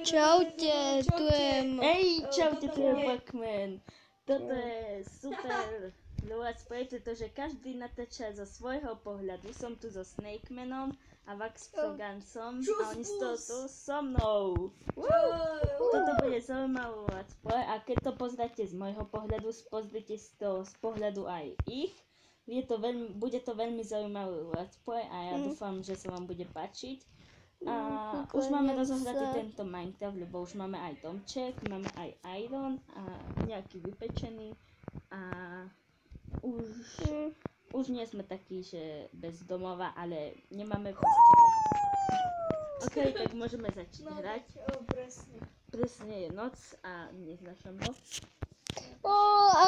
Čaute, tu je... Hej, čaute, tu je Walkman. Toto je super let's play, pretože každý natáča zo svojho pohľadu. Som tu so Snakemanom a Wax Frogancom a oni sú tu so mnou. Toto bude zaujímavý let's play a keď to pozráte z môjho pohľadu, pozrite si to z pohľadu aj ich. Bude to veľmi zaujímavý let's play a ja dúfam, že sa vám bude páčiť. A už máme rozohratý tento Minecraft, lebo už máme aj domček, máme aj iron a nejaký vypečený a už nie sme takí, že bez domova, ale nemáme postele. Ok, tak môžeme začať hrať. Presne je noc a neznášam ho.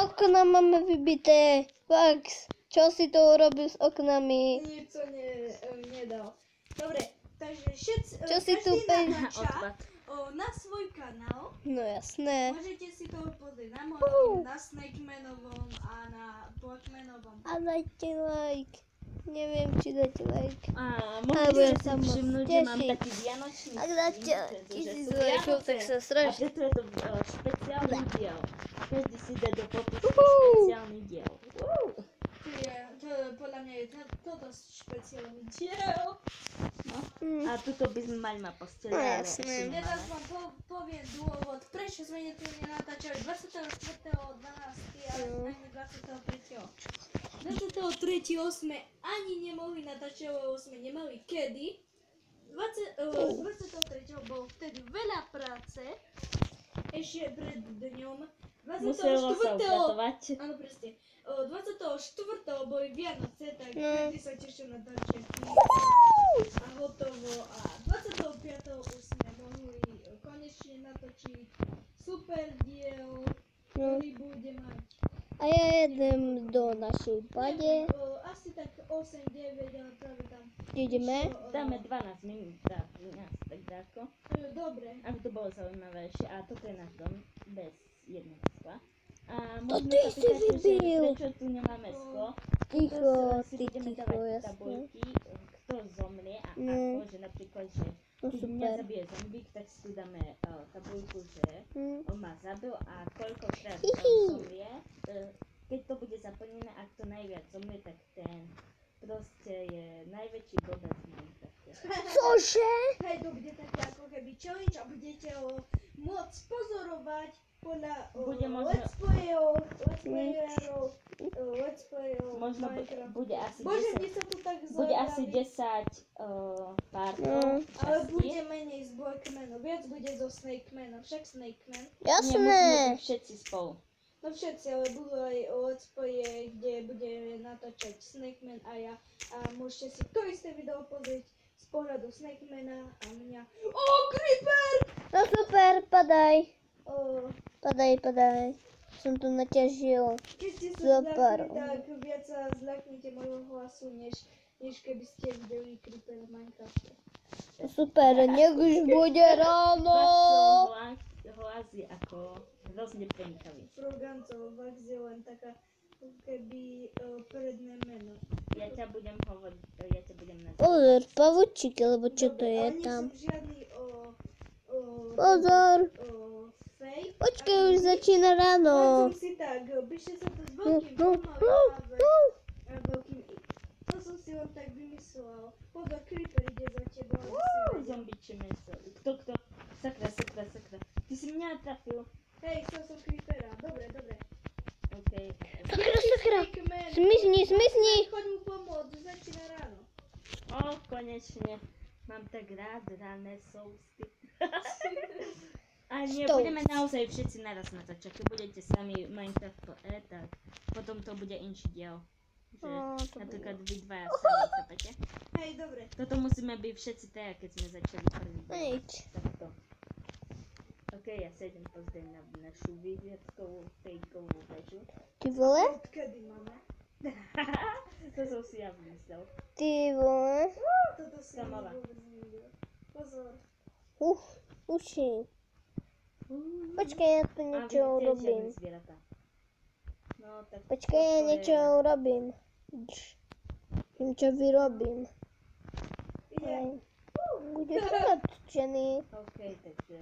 Okna máme vybité. Wax, čo si to urobil s oknami? Nič to nedal. Dobre. Takže čo si tu natáča na svoj kanál. No jasné. Môžete si to pozrieť na mojom, na Snakemanovom a na Walkmanovom. A dajte like. Neviem, či dáte like. A môžete si všimnúť, že mám taký vianočný Ak dáte 1000 lajkov, tak sa strašne. A preto je to špeciálny diel. Každý si dá do popisu špeciálny diel. Podľa mňa je toto špeciálny diel. A tuto by sme mali na posteli, ale ešte nemáme. Teraz vám poviem dôvod, prečo sme tu nenatáčali 24.12. ale ani 23. 23. sme ani nemohli natáčať, lebo sme nemali kedy. 23. bol vtedy veľa práce, ešte pred dňom. Muselo sa upratovať. Áno, presne. 24. boli Vianoce, tak vtedy sa teším na natáčať a hotovo. A 25. už sme mohli konečne natočiť super diel, ktorý bude mať. A ja jedem do našej bade. Asi tak 8-9, ale práve tam. Ideme? Dáme 12 minút, 13, tak dáko. Dobre. Aby to bolo zaujímavejšie. A toto je náš dom, bez jedného skla. A To možno ty sa si pýtate, že vybil. prečo tu nemáme sklo. Ticho, Si budeme ticho, dávať jasné. tabuľky, kto zomrie a ako, že napríklad, že No keď mňa super. zabije zombík, tak si tu dáme tabuľku, že on ma zabil a koľkokrát zomrie. Keď to bude zaplnené, ak to najviac zomrie, tak ten proste je najväčší bodač v Minecrafte. Cože? Hej, to bude také ako keby challenge a budete ho môcť pozorovať podľa let's playov Možno Minecraftu. bude asi Bože, 10, mne sa tu tak bude asi 10 partov, ale bude častí. menej z Walkmanu, viac bude zo Snakemanom, však Snakeman. Nie, musíme Jasné. byť všetci spolu. No všetci, ale budú aj let's playe, kde bude natáčať Snakeman a ja. A môžete si to isté video pozrieť z pohľadu Snakemana a mňa. Creeper! No super, padaj. Keď Padaj. Som to naťažil. ste sa Super. zľakli, tak viac sa zľaknite môjho hlasu, než keby ste videli Creeper v Minecrafte. Super, nech už bude ráno. Hlas je ako hrozne penkavý. Frogancov, Wax je len taká keby predné meno. Ja ťa budem nazývať. Pozor, pavučík, alebo čo to Dobre, je ale tam? Nie som žiadny Pozor. fake. Počkaj, už začína ráno. Len som si tak, píšte sa to s veľkým a veľkým I. To som si len tak vymyslel. Pozor, Creeper ide za tebou. Zombiče meso. Kto? Sakra. Ty si mňa trafil. Hej, chcel som Creepera. Dobre. OK. Sakra. Zmizni. Choď mu pomôcť, už začína ráno. Konečne. Mám tak rád rané sousty. A nie, Stop. budeme naozaj všetci naraz natáčať. Keď budete sami Minecraft tak potom to bude inší diel. Že napríklad vy dvaja sami, chápete? Hej, dobre. Toto musíme byť všetci tak, keď sme začali prvý diel. Nič. Takto. OK, ja sa idem pozrieť na našu výhľadkovú fejkovú väžu. Ty vole? Odkedy máme? To som si ja vymyslel. Ty vole? Toto si Samola. vôbec nevidel. Pozor. Uši. Počkaj, ja tu niečo urobím. No, tak Počkaj, ja niečo urobím. Niečo vyrobím. Idem. Bude to nadšený. OK, takže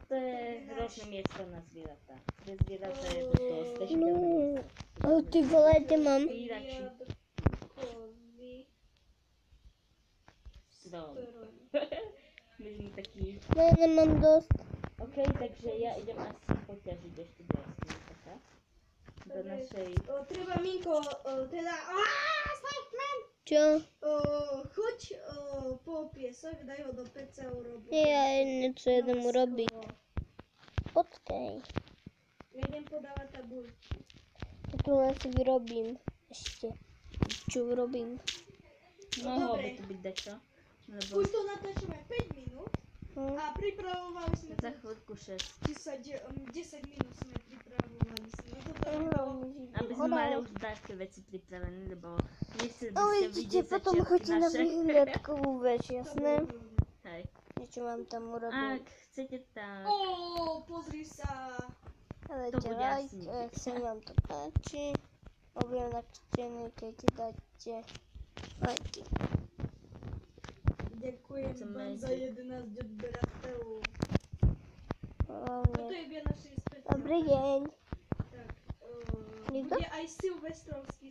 Toto je hrozné miesto na zvieratá. Pre zvieratá je to stežiteľné No, miesto. ale ty vole, kde mám? Zvírači. Jadkový Strom. strom. My sme takí. No, ja nemám dosť. OK, takže ja idem asi poťažiť ešte do jaskyne, taká. Do našej... Treba Minko, teda... Snakeman! Čo? Choď po piesok, daj ho do peca, urob. Ja niečo idem urobiť. Počkej. Ja idem podávať tabuľku. Ja tu len si vyrobím. Ešte. Čo urobím? Mohlo by Dobre. to byť dačo. Lebo Už to natáčame 5 minút a pripravovali sme za to chvíľku 6. 10 minút sme pripravovali sme. Toto bolo... Aby sme mali už také veci pripravené, lebo nechceli by Ale ste idete vidieť potom začiatky chodí na naše. vyhliadkovú več, jasné? Hej. Niečo vám tam Ak urobím. chcete tak... Pozri sa. Ale to bude asi ďalej, ak sa vám to páči, objem na čtenie, keď dáte lajky. Ďakujem Chcem vám mať- za 11 odberateľov. Hlavne. Toto je Vianočný špeciál. Dobrý deň. Tak, Nikto? bude aj silvestrovský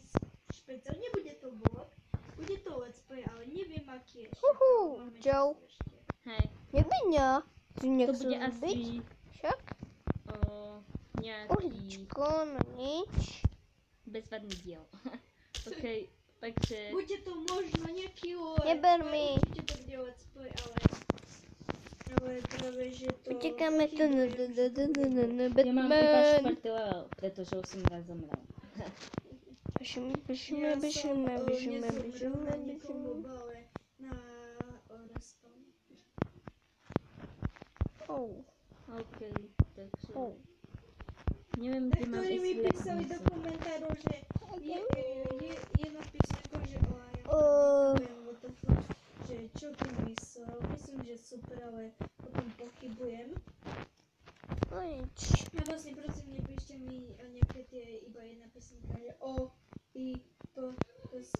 špeciál. Nebude to vlog, bude to let's play, ale neviem aký ešte. Uhú, Máme čau. čas ešte. Hej. Nevinia. Si To nechcú bude byť? asi Však? nejaký Uhličko, no nič. bezvadný diel. OK, takže... Bude to možno nejaký let's Neber play, mi. určite to bude let's play, ale práve, že to... Utekáme tu na Ja mám iba Batman. 4. level, pretože už som raz zomrel. Bežíme, Ja bežíme, som bežíme, bežíme, nezomrel bežíme, na nikomu, bežíme. ale na respawn. Oh, OK, takže... oh. Neviem, kde mám Niektorí mi ísť písali do leknicu. komentárov, že je napísané ako, že what the fuck, že čo ty myslel, myslím, že super, ale potom pochybujem. No nič. A vlastne prosím, nepíšte mi nejaké tie iba jedna písmenka, že O, I, P, S,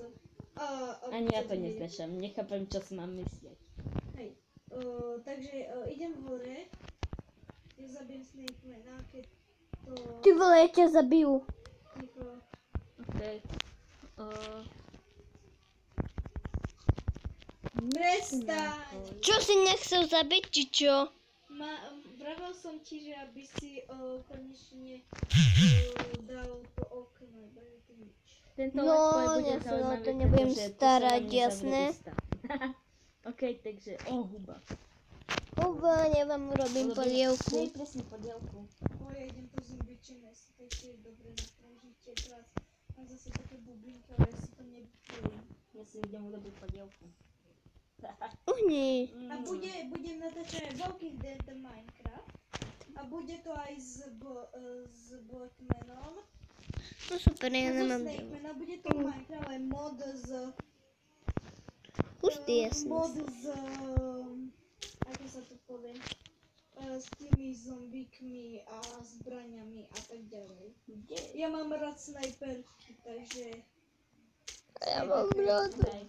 A. Ani ja to neznášam, nechápem, čo si mám myslieť. Hej, takže idem hore, ja zabijem Snakemana, keď to Ty vole, ja ťa zabijú. ticho. OK. Prestaň! Čo si nechcel zabiť, či čo? Vravel som ti, že aby si konečne dal to okno, iba je to nič. Tento No, let's play bude ja sa o zaujímavý, to nebudem pretože tu sa starať, vám nezavrie jasné? ústa. OK, takže... huba. Uba, ja vám urobím polievku. Nej, presne polievku. Ja idem po zimbičené, si takže je dobre na prežitie. Teraz mám zase také bublinky, ale ja si to nevypojím. Ja si idem urobiť polievku. Uhni. A budem natáčať Walking Dead Minecraft. A bude to aj s Blackmanom. No super, ja So nemám Snakemana, bude to Minecraft, ale mod z... Pustý, jasný. Mod z... Ako sa to povie? S tými zombíkmi a zbraniami a tak ďalej. Ja mám rád snajperky, takže... Ja mám rád. Hej,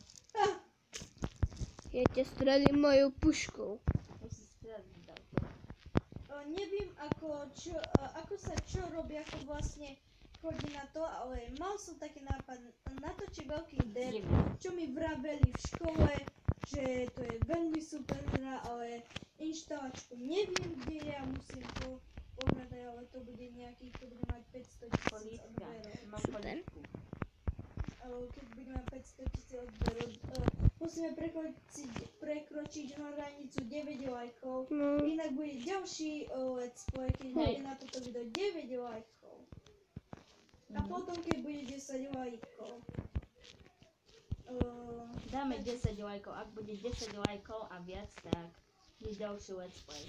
Ja ťa strelím mojou puškou. musí streliť ďalko. Neviem ako sa čo robí, ako vlastne chodí na to, ale mal som taký nápad natočiť Walking Dead, čo mi vraveli v škole, že to je veľmi super hra, ale inštalačku neviem kde ja musím pohľadať, ale to bude nejaký, to bude mať 500 000 Polívka. odberov. Mám Super. polívku. Keď budeme mať 500 000 odberov, musíme prekročiť hranicu 9 lajkov, No. inak bude ďalší let's play, keď bude na toto video 9 lajkov. A potom, keď bude 10 lajkov. Dáme 10 lajkov, ak bude 10 lajkov a viac, tak je ďalší let's play.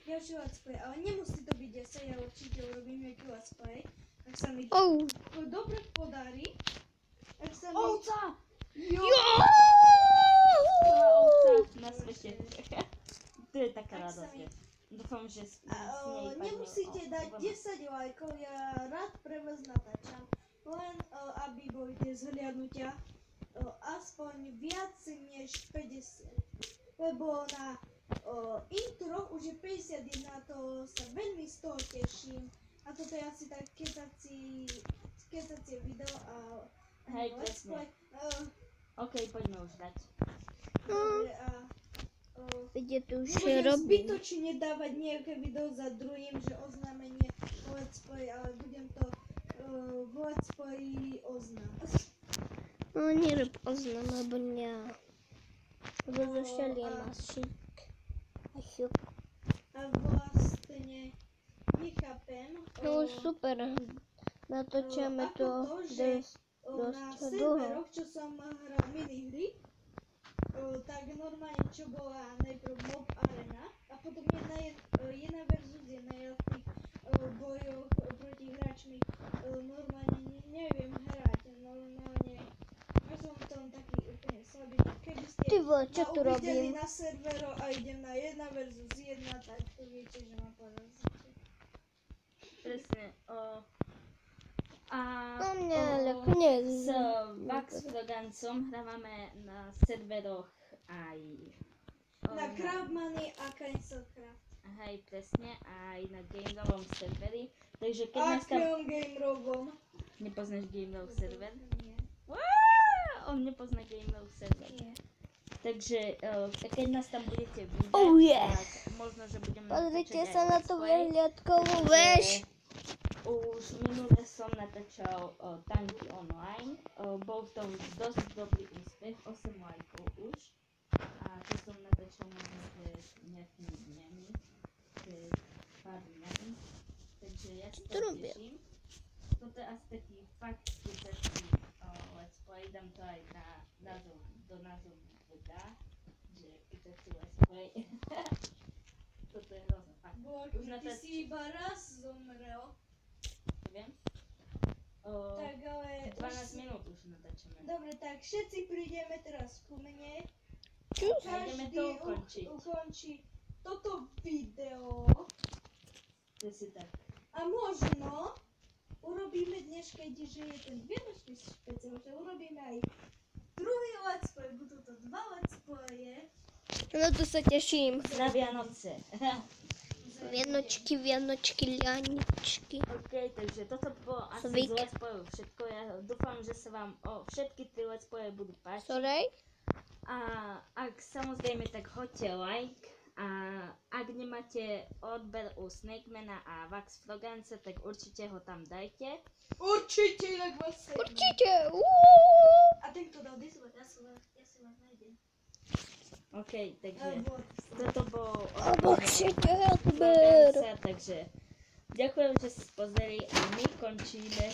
Ďalší let's play, ale nemusí to byť 10, ja určite urobím nejaký let's play. Ak sa mi Oh. to dobre podarí. Ak sa mi... Ovca! Jo! Prvá ovca na svete. To je taká Ak sa radosť. mi- Dúfam, že s nej padne Nemusíte dať ovca. 10 lajkov, ja rád pre vás natáčam. Len aby boli tie zhliadnutia aspoň viac než 50. Lebo na intro už je 51, to sa veľmi z toho teším. A toto je asi tak kecacie video a Hej, let's presne. play. OK, poďme už dať. Dobre, a Kde to už nebudem robí? zbytočne dávať nejaké video za druhým, že oznámenie let's play, ale budem to v let's play oznámať. No nie rob oznam, albo nie. Bo zašťalie masík. A šup. A vlastne nechápem. No super. Natočíme ako to že dosť na dosť serveroch, čo som hral minihry, tak normálne čo bola najprv Mob Arena a potom jedna versus jedna, ja v tých bojoch proti hráčmi normálne neviem hrať, normálne ja som v tom taký úplne slabý, keby ste Ty vole, čo ma tu uvideli robím? na servero a idem na jedna versus jedna, tak to viete, že ma porazíte. Presne. No nie, ale s koniec. Vax Frogancom hrávame na serveroch aj Na Crabmoney a Cancelcraft. hej, presne, aj na gamerovom serveri. Takže keď A nás tam... gamerovom. Nepoznáš gamerov server? Nie. On nepozná gamerov server. Nie. Takže keď nás tam budete vidieť, Oh yeah. tak možno, že budeme Pozrite natáčať sa aj na let's tú play. vyhliadkovú väž. Už minule som natáčal Tanky online. Bol to už dosť dobrý úspech, 8 lajkov už. A to som natáčal možno pred nejakými dňami, pred pár dňami. Takže ja sa to to robia? teším. Toto je asi taký fakt skúsený let's play. Dám to aj do názvu videa, že skúsený let's play. Toto je hrozné fakt. Už Ty natáč... si iba raz zomrel. Viem. Tak ale... 12 minút už natáčame. Dobre, tak všetci prídeme teraz ku mne. Čus. Ideme to ukončiť. ukončí toto video. Presne tak. A možno urobíme dnes, keďže je ten vianočný špeciál, že urobíme aj druhý let's play. Budú to 2 let's playe. No to sa teším. Na Vianoce. Vianočky, ľaničky. OK, takže toto bolo asi Zvyk. z let's playu všetko. Ja dúfam, že sa vám všetky 3 let's playe budú páčiť. Sorry? A ak samozrejme, tak hoďte like. A ak nemáte odber u Snakemana a Vax Frogance, tak určite ho tam dajte. Určite, inak vás sejme. Určite. A ten, kto dal discord, ja si vás nájdem. OK, takže Alebo toto bol Určite, Helber. takže ďakujem, že ste pozreli a my končíme.